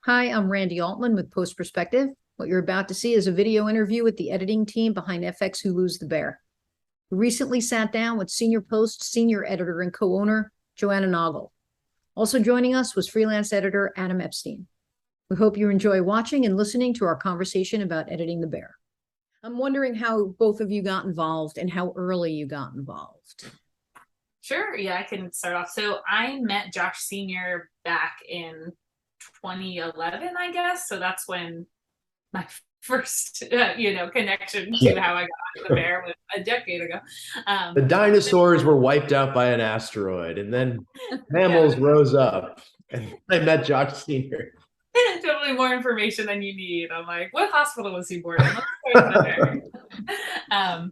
Hi, I'm Randy Altman with Post Perspective. What you're about to see is a video interview with the editing team behind FX Hulu's The Bear. We recently sat down with Senior Post senior editor and co-owner Joanna Naugle. Also joining us was freelance editor Adam Epstein. We hope you enjoy watching and listening to our conversation about editing The Bear. I'm wondering how both of you got involved and how early you got involved. Sure, yeah, I can start off. So I met Josh Sr. back in 2011, I guess. So that's when my first, connection to how I got into the bear was a decade ago. The dinosaurs were wiped out by an asteroid, and then mammals Yeah. rose up. And I met Josh Sr. Totally more information than you need. I'm like, what hospital was he born in? Let's start there.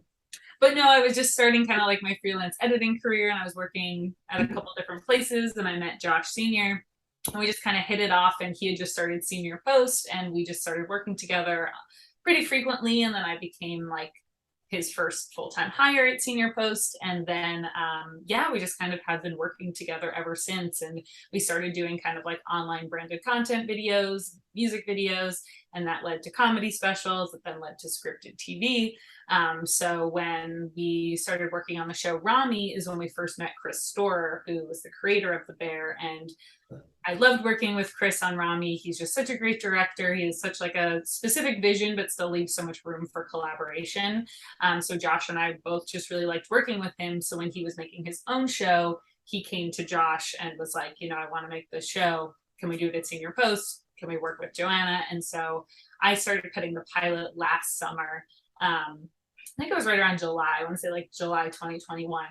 But no, I was just starting kind of like my freelance editing career, and I was working at a couple different places, and I met Josh Sr. And we just kind of hit it off, and he had just started Senior Post, and we just started working together pretty frequently. And then I became like his first full-time hire at Senior Post. And then, we just kind of have been working together ever since. And we started doing kind of like online branded content videos, music videos, and that led to comedy specials that then led to scripted TV. So when we started working on the show Rami is when we first met Chris Storer, who was the creator of The Bear. And I loved working with Chris on Rami. He's just such a great director. He has such like a specific vision, but still leaves so much room for collaboration. So Josh and I both just really liked working with him. So when he was making his own show, he came to Josh and was like, I want to make this show. Can we do it at Senior Post? Can we work with Joanna? And so I started cutting the pilot last summer. I think it was right around July. I want to say like July 2021.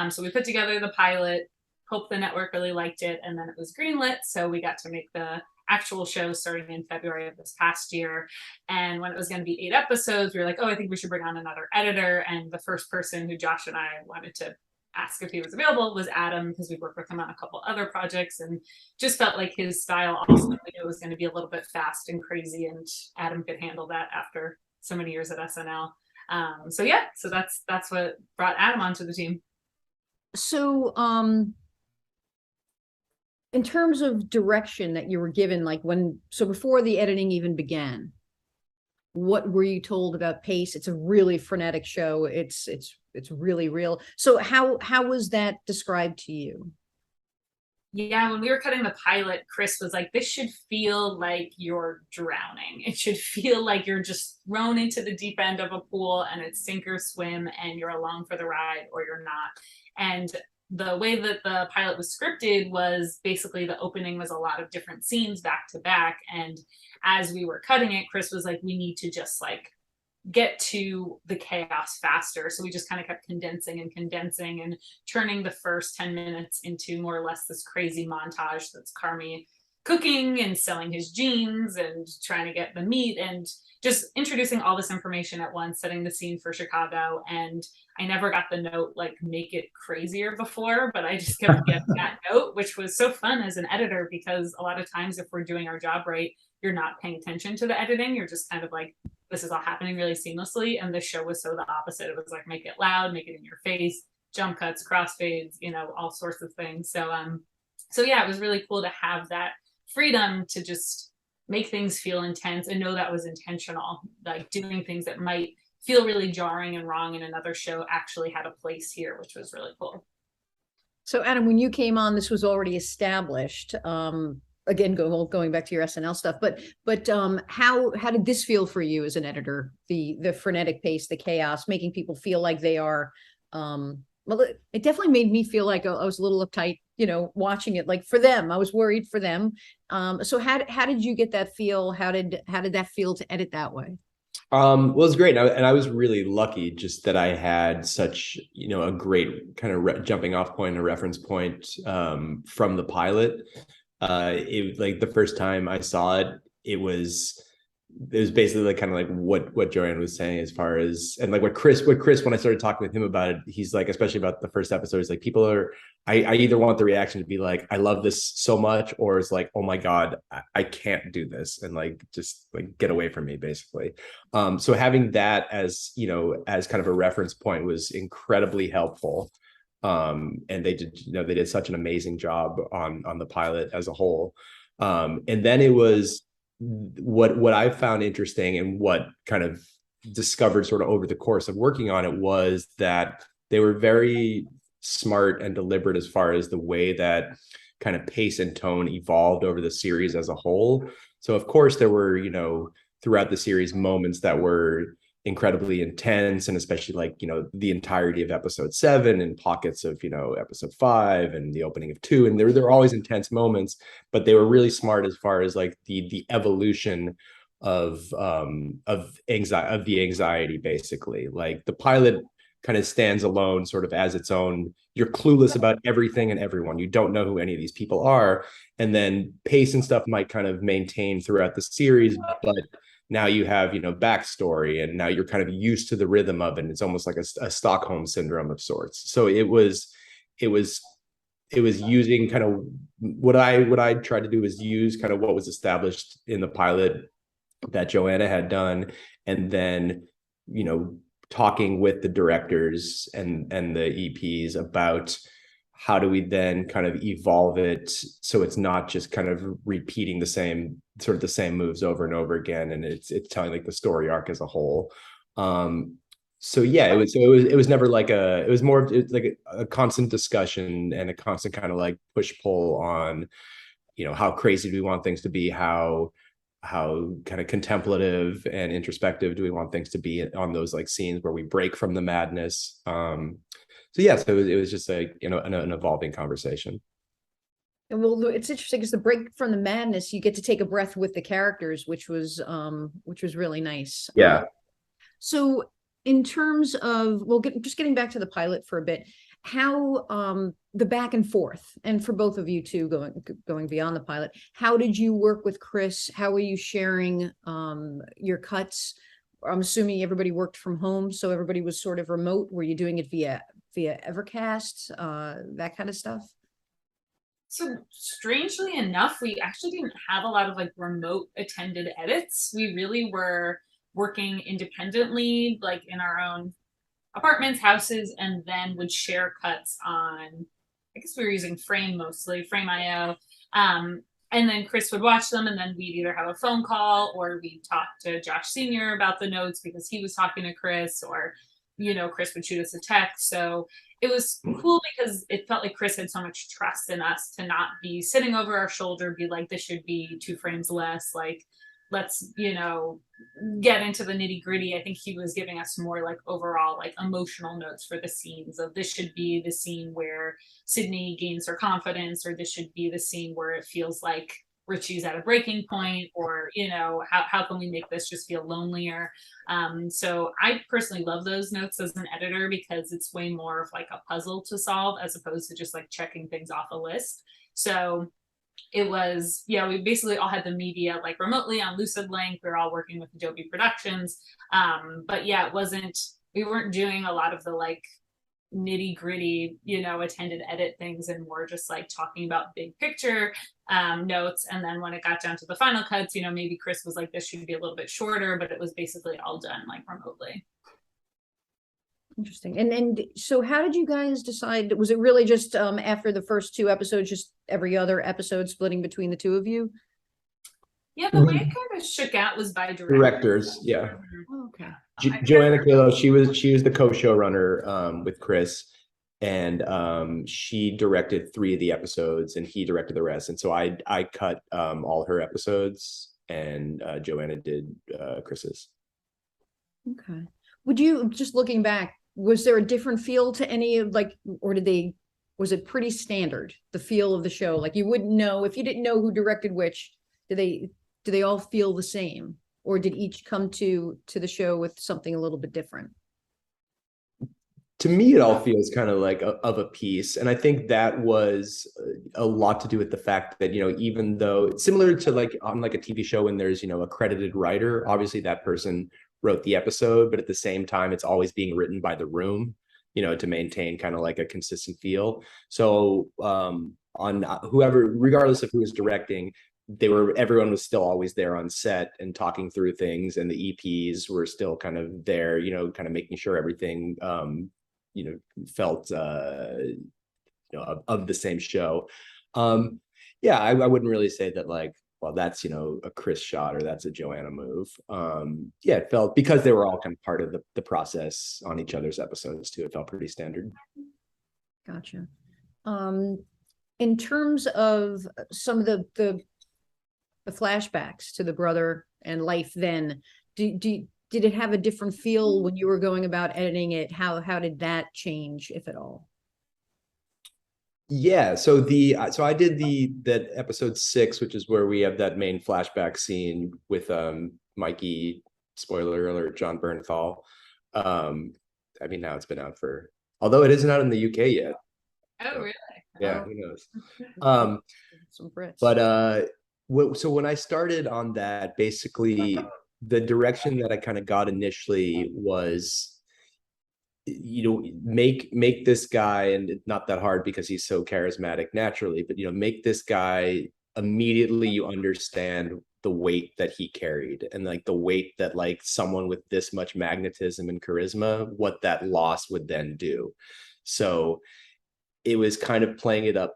So we put together the pilot, hope the network really liked it, and then it was greenlit. So we got to make the actual show starting in February of this past year. And when it was going to be 8 episodes, we were like, oh, I think we should bring on another editor. And the first person who Josh and I wanted to ask if he was available was Adam, because we've worked with him on a couple other projects and just felt like his style also it was going to be a little bit fast and crazy, and Adam could handle that after so many years at SNL. So that's what brought Adam onto the team. So, in terms of direction that you were given, before the editing even began, what were you told about pace? It's a really frenetic show. It's really real. So how was that described to you? Yeah, when we were cutting the pilot, Chris was like, this should feel like you're drowning. It should feel like you're just thrown into the deep end of a pool and it's sink or swim and you're along for the ride or you're not. And the way that the pilot was scripted was basically the opening was a lot of different scenes back to back. And as we were cutting it, Chris was like, we need to just like get to the chaos faster. So we just kind of kept condensing and turning the first 10 minutes into more or less this crazy montage that's Carmi cooking and selling his jeans and trying to get the meat and just introducing all this information at once, setting the scene for Chicago. And I never got the note, like, make it crazier before, but I just kept getting that note, which was so fun as an editor, because a lot of times if we're doing our job right, you're not paying attention to the editing. You're just kind of like, this is all happening really seamlessly. And this show was so the opposite. It was like, make it loud, make it in your face, jump cuts, crossfades, all sorts of things. So yeah, it was really cool to have that freedom to just make things feel intense and know that was intentional. Like doing things that might feel really jarring and wrong in another show actually had a place here, which was really cool. So Adam, when you came on, this was already established. Again, going back to your SNL stuff, but how did this feel for you as an editor? The frenetic pace, the chaos, making people feel like they are. Well, it definitely made me feel like I was a little uptight, watching it. Like for them, I was worried for them. So how did you get that feel? How did that feel to edit that way? Well, it was great. And I was really lucky just that I had such, a great kind of jumping off point, a reference point from the pilot. It like the first time I saw it, it was basically like kind of like what Joanne was saying as far as, and like what Chris, when I started talking with him about it, he's like, especially about the first episode, he's like, people are, I either want the reaction to be like, I love this so much, or it's like, oh my God, I can't do this. And like, just like get away from me basically. So having that as, as kind of a reference point was incredibly helpful. And they did such an amazing job on the pilot as a whole. And then it was what I found interesting and what kind of discovered sort of over the course of working on it was that they were very smart and deliberate as far as the way that kind of pace and tone evolved over the series as a whole. So of course there were, you know, throughout the series moments that were incredibly intense, and especially like, you know, the entirety of episode 7 and pockets of, you know, episode 5 and the opening of 2, and there were always intense moments, but they were really smart as far as like the evolution of the anxiety, basically. Like the pilot kind of stands alone sort of as its own. You're clueless about everything and everyone. You don't know who any of these people are. And then pace and stuff might kind of maintain throughout the series, but now you have, you know, backstory, and now you're kind of used to the rhythm of it. And it's almost like a Stockholm syndrome of sorts. So it was using kind of what I tried to do is use kind of what was established in the pilot that Joanna had done, and then, you know, talking with the directors and the EPs about how do we then kind of evolve it so it's not just kind of repeating the same moves over and over again, and it's telling like the story arc as a whole. So yeah, it was never like it was more like a constant discussion and a constant kind of like push pull on, you know, how crazy do we want things to be, how kind of contemplative and introspective do we want things to be on those like scenes where we break from the madness. So yeah, so it was just like, you know, an evolving conversation. And well, it's interesting because the break from the madness, you get to take a breath with the characters, which was really nice. Yeah. So in terms of, well, just getting back to the pilot for a bit, how the back and forth, and for both of you too, going beyond the pilot, how did you work with Chris? How were you sharing your cuts? I'm assuming everybody worked from home, so everybody was sort of remote. Were you doing it via Evercast, that kind of stuff? So strangely enough, we actually didn't have a lot of like remote attended edits. We really were working independently, like in our own apartments, houses, and then would share cuts on, I guess we were using Frame mostly, Frame.io. And then Chris would watch them, and then we'd either have a phone call or we'd talk to Josh Sr. about the notes because he was talking to Chris, or, you know, Chris would shoot us a text. So it was cool because it felt like Chris had so much trust in us to not be sitting over our shoulder, be like, this should be 2 frames less. Like, let's, you know, get into the nitty gritty. I think he was giving us more like overall like emotional notes for the scenes of this should be the scene where Sydney gains her confidence, or this should be the scene where it feels like Richie's at a breaking point, or, you know, how can we make this just feel lonelier? So I personally love those notes as an editor because it's way more of like a puzzle to solve as opposed to just like checking things off a list. So it was, yeah, we basically all had the media like remotely on Lucid Link. We were all working with Adobe Productions. But yeah, we weren't doing a lot of the like nitty gritty, you know, attended edit things, and more just like talking about big picture notes. And then when it got down to the final cuts, you know, maybe Chris was like, this should be a little bit shorter, but it was basically all done like remotely. Interesting. And so how did you guys decide? Was it really just after the first 2 episodes, just every other episode splitting between the 2 of you? Yeah, the way it kind of shook out was by Directors. Yeah. Oh, okay. Joanna Kalo, she was the co-showrunner with Chris, and she directed 3 of the episodes and he directed the rest. And so I cut all her episodes, and Joanna did Chris's. Okay. Would you, just looking back, was there a different feel to any of like, or was it pretty standard, the feel of the show? Like you wouldn't know if you didn't know who directed which. Do they all feel the same, or did each come to the show with something a little bit different? To me, it all feels kind of like of a piece. And I think that was a lot to do with the fact that, you know, even though it's similar to like on like a TV show when there's, you know, a credited writer, obviously that person wrote the episode, but at the same time, it's always being written by the room, you know, to maintain kind of like a consistent feel. So on whoever, regardless of who was directing, everyone was still always there on set and talking through things, and the EPs were still kind of there, you know, kind of making sure everything you know, felt you know, of the same show. Yeah, I wouldn't really say that like well, that's, a Chris shot, or that's a Joanna move. Yeah, it felt, because they were all kind of part of the process on each other's episodes too, it felt pretty standard. Gotcha. In terms of some of the flashbacks to the brother and life then, did it have a different feel when you were going about editing it? How did that change, if at all? Yeah, so I did that episode 6, which is where we have that main flashback scene with Mikey, spoiler alert, John Bernthal. I mean, now it's been out although it isn't out in the UK yet. Oh, really? Yeah, Oh. who knows? Some Brits. But so when I started on that, basically the direction that I kind of got initially was, make this guy, and it's not that hard because he's so charismatic naturally, but make this guy immediately, you understand the weight that he carried, and like the weight that like someone with this much magnetism and charisma, what that loss would then do. So it was kind of playing it up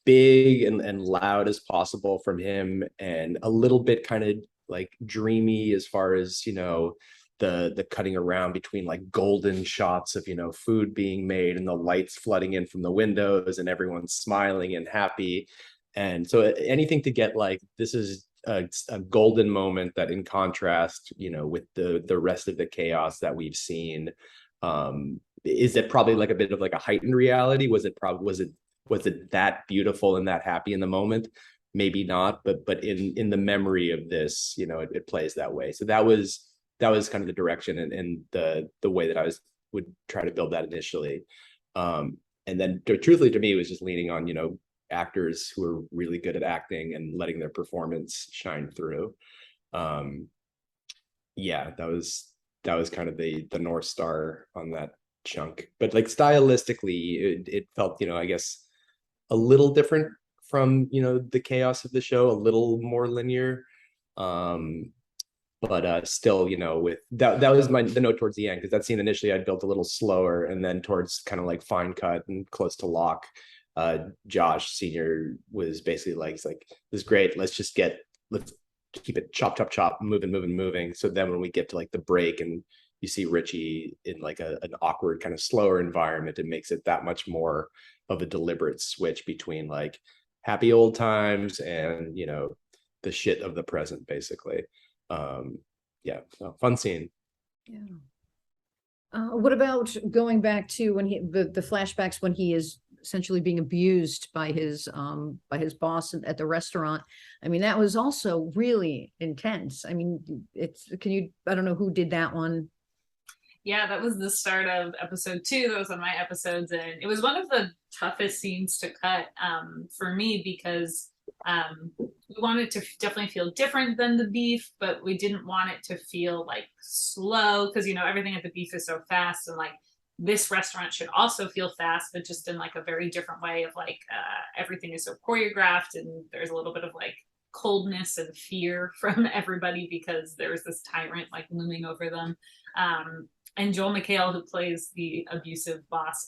big and loud as possible from him, and a little bit kind of like dreamy as far as, the cutting around between like golden shots of, food being made and the lights flooding in from the windows and everyone's smiling and happy. And so anything to get like, this is a golden moment that, in contrast, with the rest of the chaos that we've seen, is it probably like a bit of like a heightened reality? Was it that beautiful and that happy in the moment? Maybe not, but in the memory of this, it plays that way. So that was kind of the direction and the way that I would try to build that initially. And then truthfully to me, it was just leaning on, actors who are really good at acting and letting their performance shine through. Yeah, that was kind of the North Star on that chunk. But like stylistically, it felt, I guess a little different from, the chaos of the show, a little more linear. But still, with that was the note towards the end, because that scene initially I'd built a little slower, and then towards kind of like fine cut and close to lock, Josh Senior was basically like, he's like, this is great, let's keep it chop, moving. So then when we get to like the break and you see Richie in like an awkward kind of slower environment, it makes it that much more of a deliberate switch between like happy old times and, the shit of the present, basically. Yeah, so fun scene. Yeah. What about going back to when the flashbacks when he is essentially being abused by his boss at the restaurant? I mean, that was also really intense. I mean, I don't know who did that one. Yeah, that was the start of episode 2. That was one of my episodes, and it was one of the toughest scenes to cut for me, because we wanted to definitely feel different than the beef, but we didn't want it to feel like slow, because everything at the beef is so fast, and like this restaurant should also feel fast, but just in like a very different way of like everything is so choreographed, and there's a little bit of like coldness and fear from everybody because there's this tyrant like looming over them. And Joel McHale, who plays the abusive boss,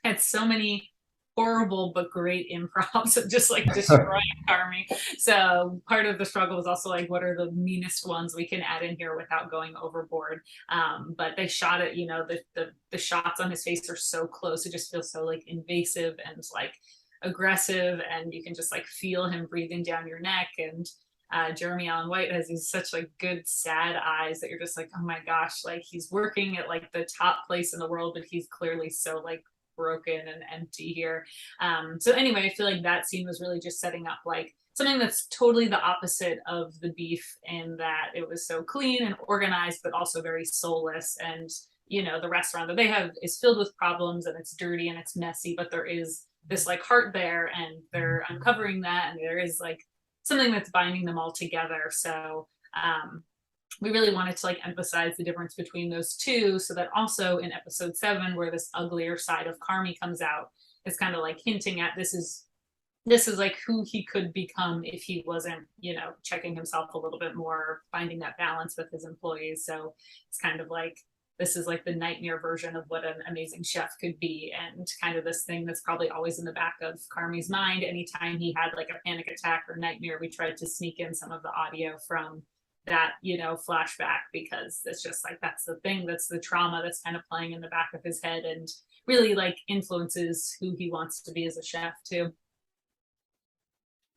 had so many horrible but great improvs of just like destroying Carmi. So part of the struggle was also like, what are the meanest ones we can add in here without going overboard? But they shot it, the shots on his face are so close, it just feels so like invasive and like aggressive, and you can just like feel him breathing down your neck. And Jeremy Allen White has these such like good sad eyes that you're just like, oh my gosh, like he's working at like the top place in the world, but he's clearly so like broken and empty here. So anyway, I feel like that scene was really just setting up like something that's totally the opposite of the beef, in that it was so clean and organized, but also very soulless. And the restaurant that they have is filled with problems, and it's dirty and it's messy, but there is this like heart there, and they're uncovering that, and there is like something that's binding them all together. So we really wanted to like emphasize the difference between those two, so that also in episode 7, where this uglier side of Carmi comes out, is kind of like hinting at this is like who he could become if he wasn't, checking himself a little bit more, finding that balance with his employees. So it's kind of like this is like the nightmare version of what an amazing chef could be, and kind of this thing that's probably always in the back of Carmi's mind. Anytime he had like a panic attack or nightmare, we tried to sneak in some of the audio from that, you know, flashback, because it's just like, that's the thing, that's the trauma that's kind of playing in the back of his head, and really like influences who he wants to be as a chef too.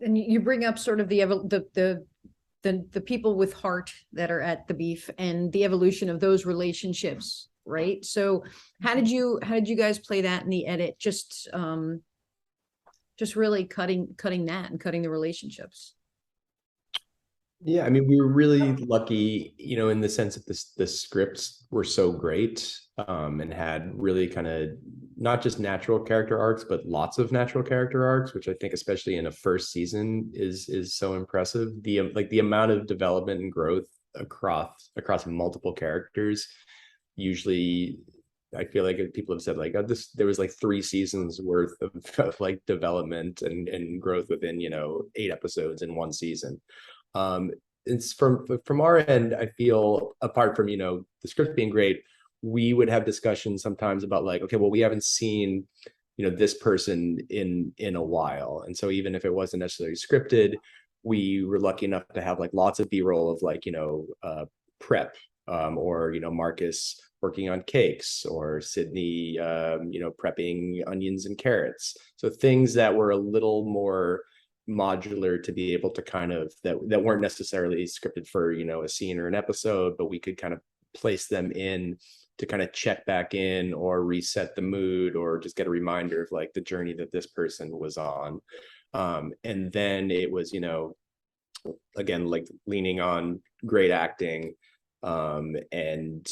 And you bring up sort of the people with heart that are at the beef and the evolution of those relationships, right? So how did you guys play that in the edit? Just really cutting that and cutting the relationships. Yeah, I mean, we were really lucky, you know, in the sense that the scripts were so great, and had really kind of not just natural character arcs, but lots of natural character arcs, which I think, especially in a first season, is so impressive. The amount of development and growth across multiple characters. Usually, I feel like people have said like, oh, there was like 3 seasons worth of like development and growth within, you know, 8 episodes in 1 season. It's from our end, I feel, apart from, you know, the script being great, we would have discussions sometimes about like, okay, well, we haven't seen, you know, this person in a while, and so even if it wasn't necessarily scripted, we were lucky enough to have like lots of B-roll of like, you know, prep, or, you know, Marcus working on cakes, or Sydney, you know, prepping onions and carrots. So things that were a little more modular to be able to kind of that weren't necessarily scripted for, you know, a scene or an episode, but we could kind of place them in to kind of check back in or reset the mood, or just get a reminder of like the journey that this person was on. And then it was, you know, again, like leaning on great acting, and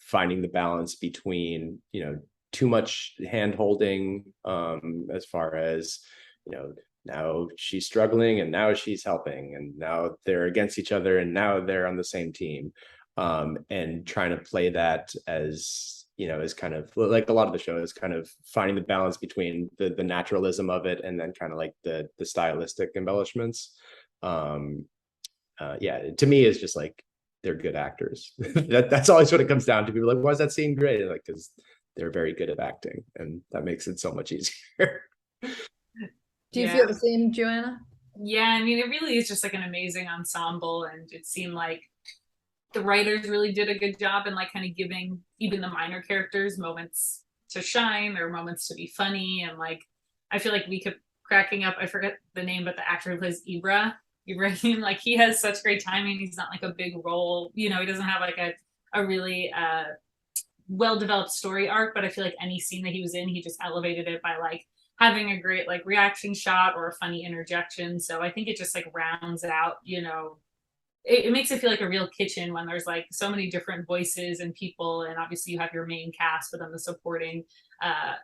finding the balance between, you know, too much hand holding, as far as, you know, now she's struggling and now she's helping, and now they're against each other and now they're on the same team, and trying to play that as, you know, as kind of like a lot of the show is kind of finding the balance between the naturalism of it and then kind of like the stylistic embellishments. Yeah, to me, it's just like they're good actors. That's always what it comes down to. People are like, why is that scene great? Like, because they're very good at acting, and that makes it so much easier. Do you feel the same, Joanna? Yeah, I mean, it really is just like an amazing ensemble, and it seemed like the writers really did a good job in like kind of giving even the minor characters moments to shine, or moments to be funny. And like, I feel like we kept cracking up. I forget the name, but the actor who plays Ibrahim, like he has such great timing. He's not like a big role, you know, he doesn't have like a really well-developed story arc, but I feel like any scene that he was in, he just elevated it by like having a great like reaction shot or a funny interjection. So I think it just like rounds out, you know, it makes it feel like a real kitchen when there's like so many different voices and people, and obviously you have your main cast, but then the supporting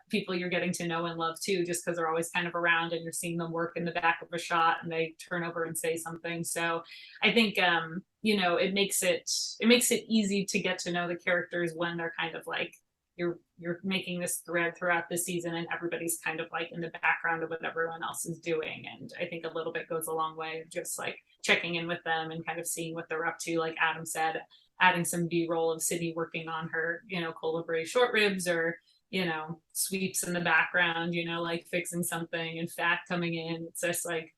people you're getting to know and love too, just because they're always kind of around and you're seeing them work in the back of a shot and they turn over and say something. So I think you know, it makes it easy to get to know the characters when they're kind of like, you're making this thread throughout the season and everybody's kind of like in the background of what everyone else is doing. And I think a little bit goes a long way of just like checking in with them and kind of seeing what they're up to. Like Adam said, adding some B-roll of Sydney working on her, you know, cold braised short ribs, or, you know, sweeps in the background, you know, like fixing something, and fat coming in. It's just like,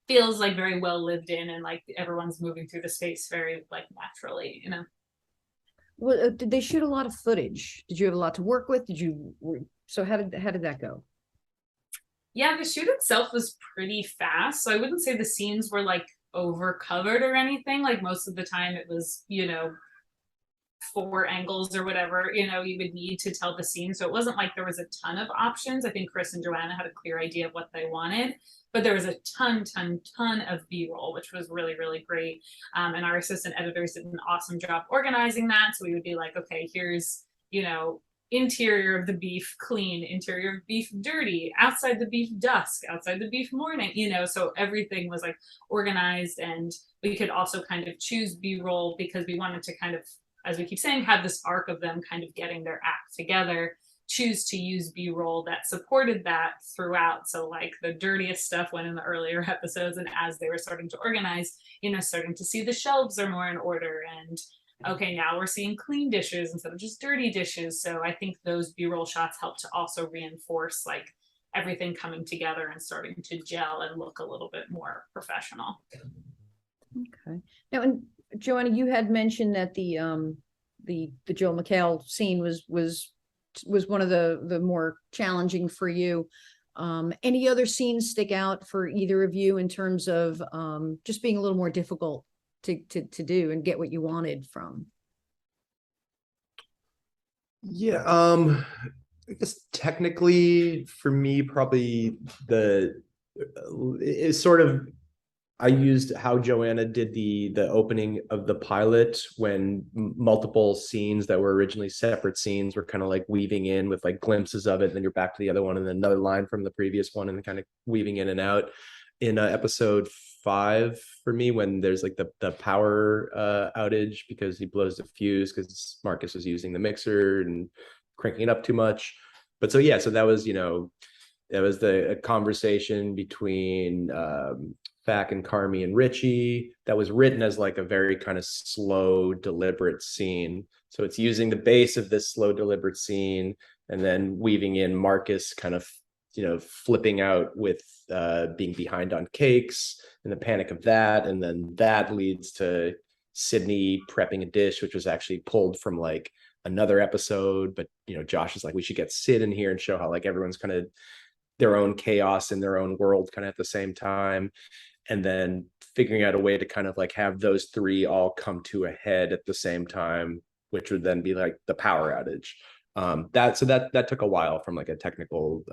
feels like very well lived in, and like everyone's moving through the space very like naturally, you know. Well, did they shoot a lot of footage? Did you have a lot to work with? So how did that go? Yeah, the shoot itself was pretty fast. So I wouldn't say the scenes were like over covered or anything. Like most of the time it was, you know, 4 angles or whatever, you know, you would need to tell the scene. So it wasn't like there was a ton of options. I think Chris and Joanna had a clear idea of what they wanted, but there was a ton of B-roll, which was really, really great. And our assistant editors did an awesome job organizing that. So we would be like, okay, here's, you know, interior of the beef clean, interior of beef dirty, outside the beef dusk, outside the beef morning, you know, so everything was like organized. And we could also kind of choose B-roll because we wanted to kind of, as we keep saying, have this arc of them kind of getting their act together, choose to use B-roll that supported that throughout. So like the dirtiest stuff went in the earlier episodes, and as they were starting to organize, you know, starting to see the shelves are more in order, and okay, now we're seeing clean dishes instead of just dirty dishes. So I think those B-roll shots help to also reinforce like everything coming together and starting to gel and look a little bit more professional. Okay. Now, and Joanna, you had mentioned that the Joe McHale scene was one of the more challenging for you. Any other scenes stick out for either of you in terms of just being a little more difficult to do and get what you wanted from? Yeah, I guess technically for me, probably it's sort of, I used how Joanna did the opening of the pilot when multiple scenes that were originally separate scenes were kind of like weaving in with like glimpses of it, and then you're back to the other one, and then another line from the previous one, and then kind of weaving in and out. In episode 5 for me, when there's like the power outage because he blows the fuse because Marcus was using the mixer and cranking it up too much. But so yeah, so that was, that was the conversation between Fack and Carmi and Richie that was written as like a very kind of slow, deliberate scene. So it's using the base of this slow, deliberate scene and then weaving in Marcus kind of, flipping out with being behind on cakes and the panic of that. And then that leads to Sydney prepping a dish, which was actually pulled from like another episode. But, Josh is like, we should get Sid in here and show how like everyone's kind of their own chaos in their own world kind of at the same time. And then figuring out a way to kind of like have those three all come to a head at the same time, which would then be like the power outage. That took a while from like a technical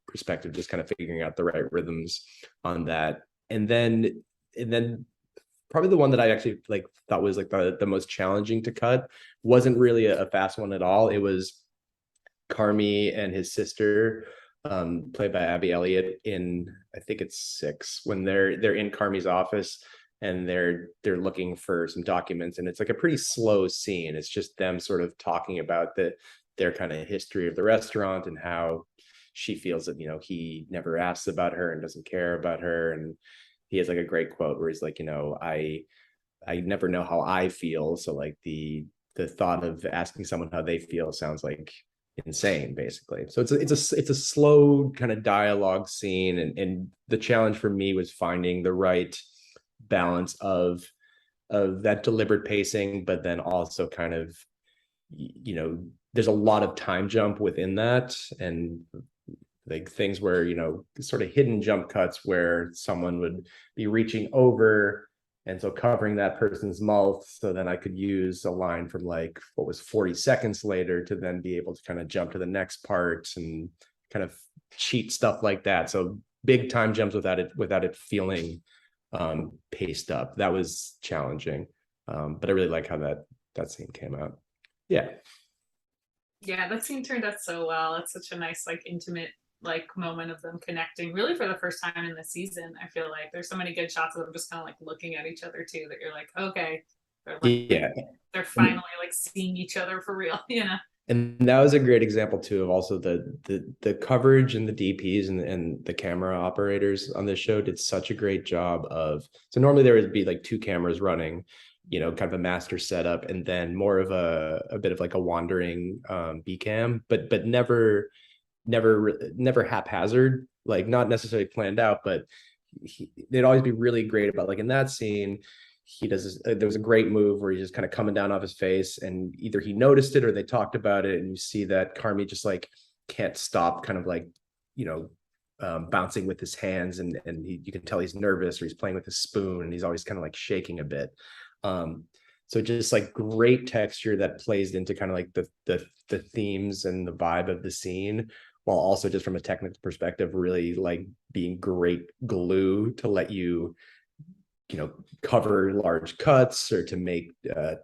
perspective, just kind of figuring out the right rhythms on that. And then probably the one that I actually like thought was like the most challenging to cut wasn't really a fast one at all. It was Carmi and his sister, played by Abby Elliott, in I think it's 6, when they're in Carmi's office and they're looking for some documents, and it's like a pretty slow scene. It's just them sort of talking about their kind of history of the restaurant and how she feels that he never asks about her and doesn't care about her. And he has like a great quote where he's like, I never know how I feel, so like the thought of asking someone how they feel sounds like insane, basically. So it's a slow kind of dialogue scene, and the challenge for me was finding the right balance of that deliberate pacing, but then also kind of, there's a lot of time jump within that, and like things where sort of hidden jump cuts where someone would be reaching over, and so covering that person's mouth, so then I could use a line from like what was 40 seconds later to then be able to kind of jump to the next part and kind of cheat stuff like that. So big time jumps without it feeling paced up. That was challenging. But I really like how that scene came out. Yeah. Yeah, that scene turned out so well. It's such a nice, like, intimate, like, moment of them connecting, really for the first time in the season. I feel like there's so many good shots of them just kind of like looking at each other too, that you're like, okay, they're finally like seeing each other for real, And that was a great example too of also the coverage, and the DPs and the camera operators on this show did such a great job of. So normally there would be like 2 cameras running, kind of a master setup, and then more of a bit of like a wandering B cam, but never haphazard, like not necessarily planned out, but they'd always be really great about like in that scene. There was a great move where he's just kind of coming down off his face, and either he noticed it or they talked about it, and you see that Carmi just like can't stop kind of like bouncing with his hands, and you can tell he's nervous, or he's playing with his spoon, and he's always kind of like shaking a bit. So just like great texture that plays into kind of like the themes and the vibe of the scene, while also just from a technical perspective really like being great glue to let you cover large cuts, or to make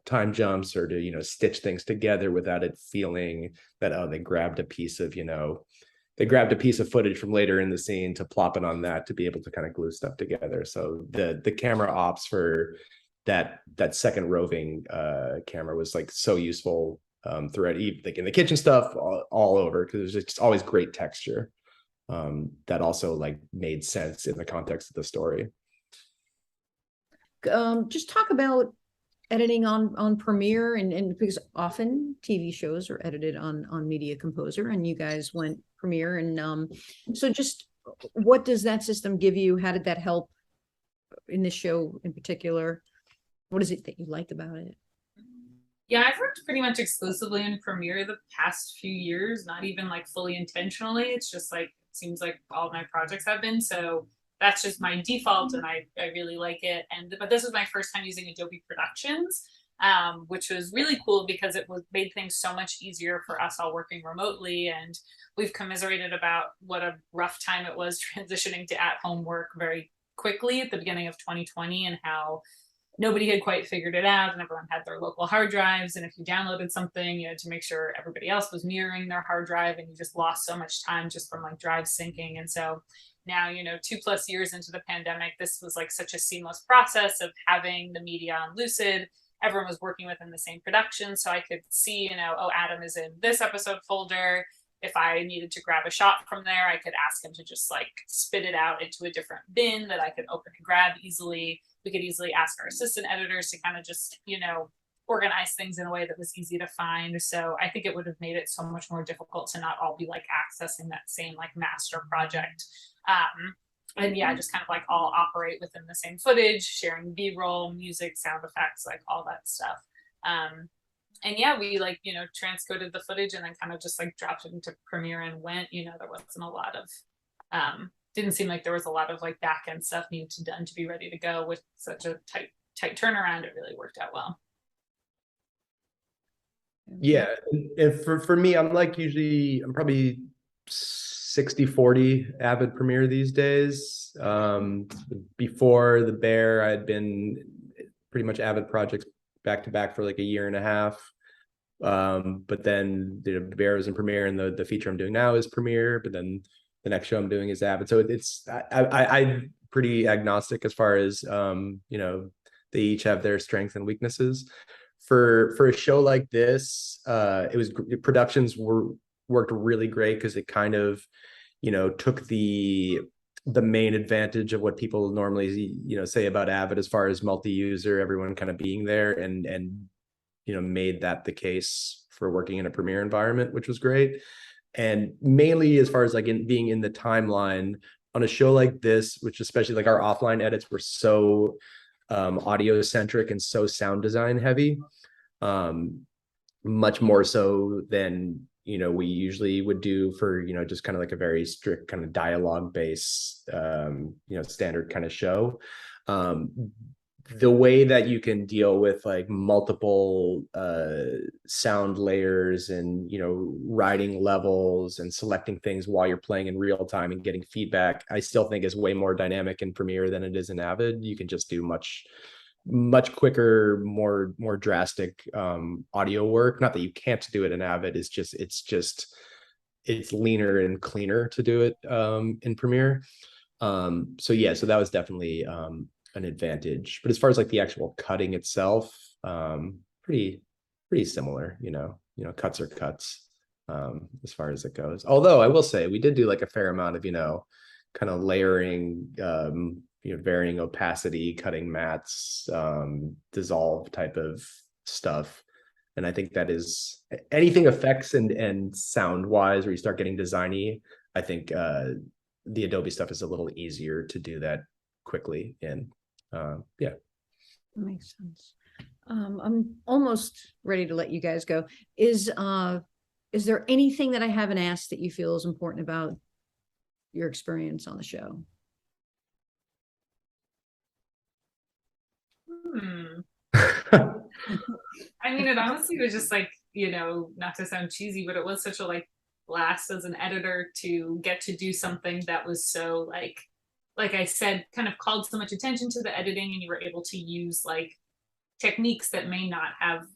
time jumps, or to stitch things together without it feeling that they grabbed a piece of footage from later in the scene to plop it on that to be able to kind of glue stuff together. So the camera ops for that second roving camera was like so useful throughout, like in the kitchen stuff, all over, because there's just always great texture that also like made sense in the context of the story. Just talk about editing on Premiere, and because often TV shows are edited on Media Composer, and you guys went Premiere, and so just what does that system give you? How did that help in this show in particular? What is it that you like about it? Yeah, I've worked pretty much exclusively in Premiere the past few years, not even like fully intentionally. It's just like, it seems like all of my projects have been. So that's just my default, and I really like it. And but this was my first time using Adobe Productions, which was really cool because it was made things so much easier for us all working remotely. And we've commiserated about what a rough time it was transitioning to at-home work very quickly at the beginning of 2020, and how nobody had quite figured it out, and everyone had their local hard drives. And if you downloaded something, you had to make sure everybody else was mirroring their hard drive, and you just lost so much time just from like drive syncing. And so now, 2+ years into the pandemic, this was like such a seamless process of having the media on Lucid. Everyone was working within the same production, so I could see, oh, Adam is in this episode folder. If I needed to grab a shot from there, I could ask him to just like spit it out into a different bin that I could open and grab easily. We could easily ask our assistant editors to kind of just, organize things in a way that was easy to find. So I think it would have made it so much more difficult to not all be like accessing that same like master project. And yeah, just kind of like all operate within the same footage, sharing B-roll, music, sound effects, like all that stuff. And yeah, we like, transcoded the footage and then kind of just like dropped it into Premiere and went. There wasn't a lot of didn't seem like there was a lot of like back end stuff needed to done to be ready to go. With such a tight turnaround, it really worked out well. Yeah, and for me, I'm probably 60-40 Avid Premiere these days. Before the Bear, I had been pretty much Avid projects back to back for like a year and a half. But then the Bear was in Premiere, and the feature I'm doing now is Premiere, but then the next show I'm doing is Avid. So I'm pretty agnostic as far as they each have their strengths and weaknesses. For a show like this, productions worked really great because it kind of took the main advantage of what people normally say about Avid as far as multi-user, everyone kind of being there, and made that the case for working in a Premiere environment, which was great. And mainly as far as like being in the timeline on a show like this, which especially like our offline edits were so audio centric and so sound design heavy, much more so than we usually would do for just kind of like a very strict kind of dialogue based standard kind of show. The way that you can deal with like multiple sound layers and writing levels and selecting things while you're playing in real time and getting feedback, I still think is way more dynamic in Premiere than it is in Avid. You can just do much quicker, more drastic audio work. Not that you can't do it in Avid, it's leaner and cleaner to do it in Premiere. So that was definitely an advantage. But as far as like the actual cutting itself, pretty similar. Cuts are cuts as far as it goes. Although I will say we did do like a fair amount of kind of layering, varying opacity, cutting mats, dissolve type of stuff. And I think that is anything effects and sound wise, where you start getting designy. I think the Adobe stuff is a little easier to do that quickly in. Yeah, that makes sense. I'm almost ready to let you guys go. Is there anything that I haven't asked that you feel is important about your experience on the show? I mean, it honestly was just like, not to sound cheesy, but it was such a like blast as an editor to get to do something that was so like I said, kind of called so much attention to the editing, and you were able to use like techniques that may not have,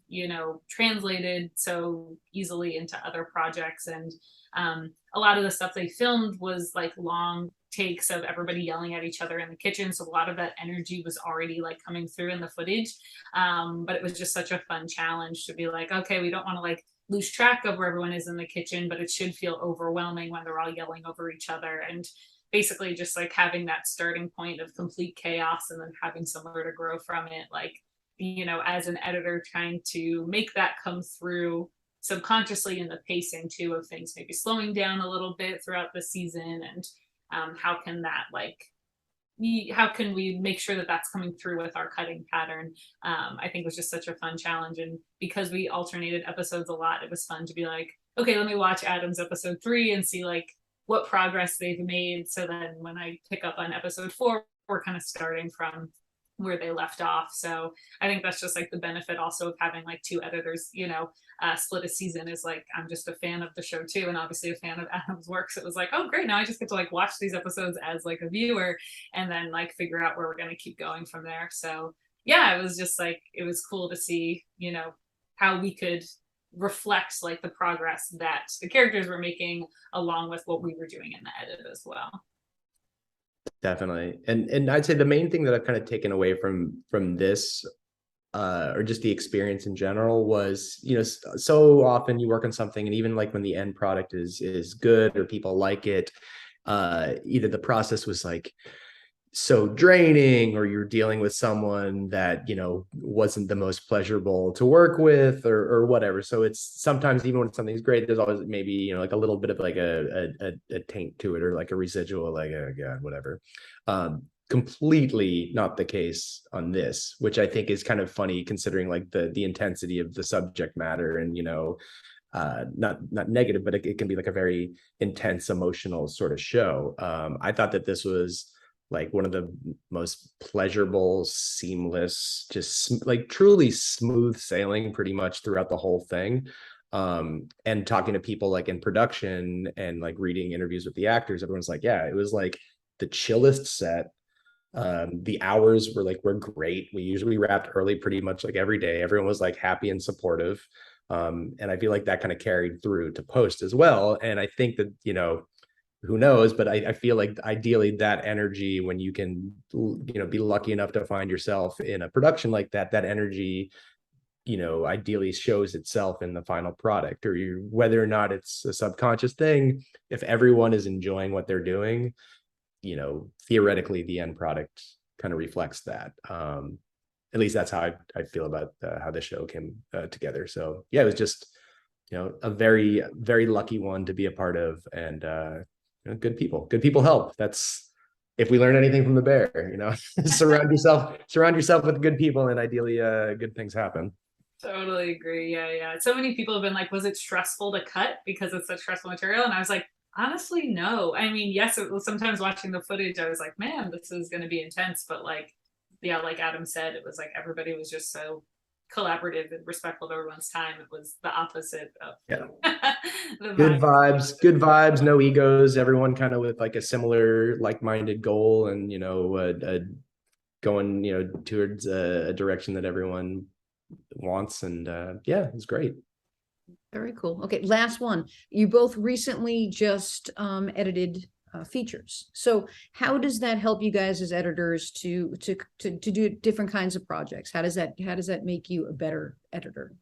translated so easily into other projects. And a lot of the stuff they filmed was like long takes of everybody yelling at each other in the kitchen. So a lot of that energy was already like coming through in the footage. But it was just such a fun challenge to be like, okay, we don't want to like lose track of where everyone is in the kitchen, but it should feel overwhelming when they're all yelling over each other. And basically just like having that starting point of complete chaos and then having somewhere to grow from it. Like as an editor, trying to make that come through subconsciously in the pacing too, of things maybe slowing down a little bit throughout the season, and how can that how can we make sure that that's coming through with our cutting pattern. I think was just such a fun challenge, and because we alternated episodes a lot, it was fun to be like, okay, let me watch Adam's episode 3 and see what progress they've made, so then when I pick up on episode 4, we're kind of starting from where they left off. So I think that's just the benefit also of having 2 editors, split a season, is I'm just a fan of the show too, and obviously a fan of Adam's work. So it was oh great, now I just get to watch these episodes as a viewer, and then figure out where we're going to keep going from there. So yeah, it was just it was cool to see, how we could reflect the progress that the characters were making along with what we were doing in the edit as well. Definitely. And I'd say the main thing that I've kind of taken away from this, or just the experience in general, was, so often you work on something, and even when the end product is good or people like it, either the process was so draining, or you're dealing with someone that wasn't the most pleasurable to work with, or whatever. So it's sometimes, even when something's great, there's always maybe a little bit of a taint to it, or a residual, oh god, whatever. Completely not the case on this, which I think is kind of funny, considering the intensity of the subject matter, and not negative, but it can be a very intense emotional sort of show. I thought that this was one of the most pleasurable, seamless, just truly smooth sailing pretty much throughout the whole thing. And talking to people in production, and reading interviews with the actors, everyone's yeah, it was the chillest set. The hours were great. We usually wrapped early pretty much every day. Everyone was happy and supportive. And I feel that kind of carried through to post as well. And I think that, who knows, but I feel ideally that energy, when you can, be lucky enough to find yourself in a production like that, that energy, ideally shows itself in the final product, or whether or not it's a subconscious thing. If everyone is enjoying what they're doing, theoretically the end product kind of reflects that. At least that's how I feel about how the show came together. So yeah, it was just, a very, very lucky one to be a part of, and good people help. That's, if we learn anything from the bear, surround yourself with good people, and ideally good things happen. Totally agree. Yeah. So many people have been was it stressful to cut because it's such stressful material? And I was honestly, no. I mean, yes, it was. Sometimes watching the footage, I was man, this is going to be intense. But yeah, like Adam said, it was everybody was just so collaborative and respectful of everyone's time. It was the opposite of good vibes, no egos, everyone kind of with a similar like-minded goal, and going towards a direction that everyone wants. And yeah, it's great. Very cool. Okay, last one. You both recently just edited features. So how does that help you guys as editors to do different kinds of projects? How does that make you a better editor?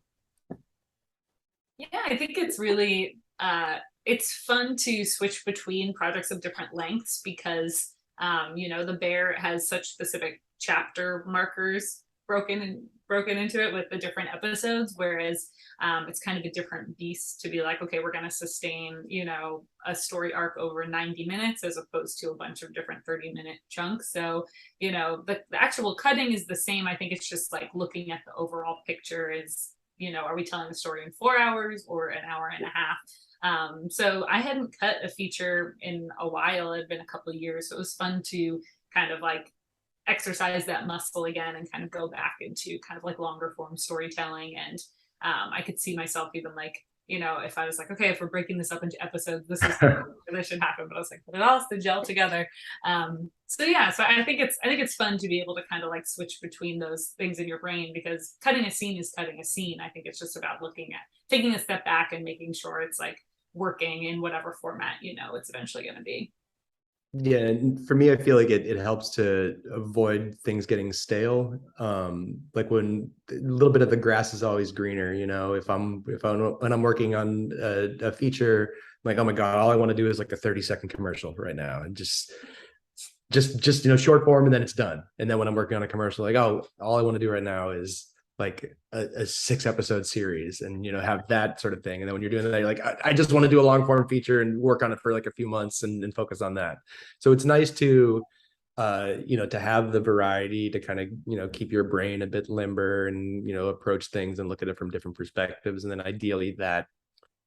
Yeah, I think it's really it's fun to switch between projects of different lengths, because the bear has such specific chapter markers broken into it with the different episodes, whereas it's kind of a different beast to be okay, we're going to sustain a story arc over 90 minutes as opposed to a bunch of different 30-minute chunks. So the actual cutting is the same. I think it's just looking at the overall picture is, are we telling the story in 4 hours or an hour and a half? So I hadn't cut a feature in a while. It had been a couple of years, so it was fun to kind of exercise that muscle again, and kind of go back into kind of longer form storytelling. And I could see myself even if I was okay, if we're breaking this up into episodes, this should happen. But I was but it all has to gel together. So yeah, so I think it's fun to be able to kind of switch between those things in your brain, because cutting a scene is cutting a scene. I think it's just about taking a step back and making sure it's working in whatever format it's eventually going to be. Yeah, and for me, I feel it helps to avoid things getting stale. When a little bit of the grass is always greener, when I'm working on a feature, oh my god, all I want to do is a 30-second commercial right now, and just just short form, and then it's done. And then when I'm working on a commercial, like, oh, all I want to do right now is like a 6-episode series, and have that sort of thing. And then when you're doing that, you're like, I just want to do a long form feature and work on it for like a few months and focus on that. So it's nice to to have the variety to kind of keep your brain a bit limber and approach things and look at it from different perspectives. And then ideally that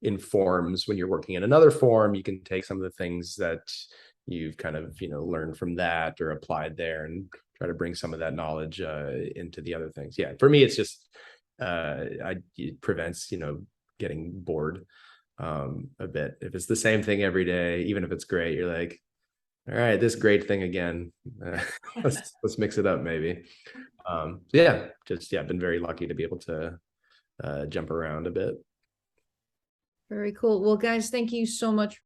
informs when you're working in another form, you can take some of the things that you've kind of learned from that or applied there and try to bring some of that knowledge into the other things. Yeah, for me it's just it prevents getting bored a bit. If it's the same thing every day, even if it's great, you're like, all right, this great thing again. Let's mix it up maybe. So yeah, I've been very lucky to be able to jump around a bit. Very cool. Well, guys, thank you so much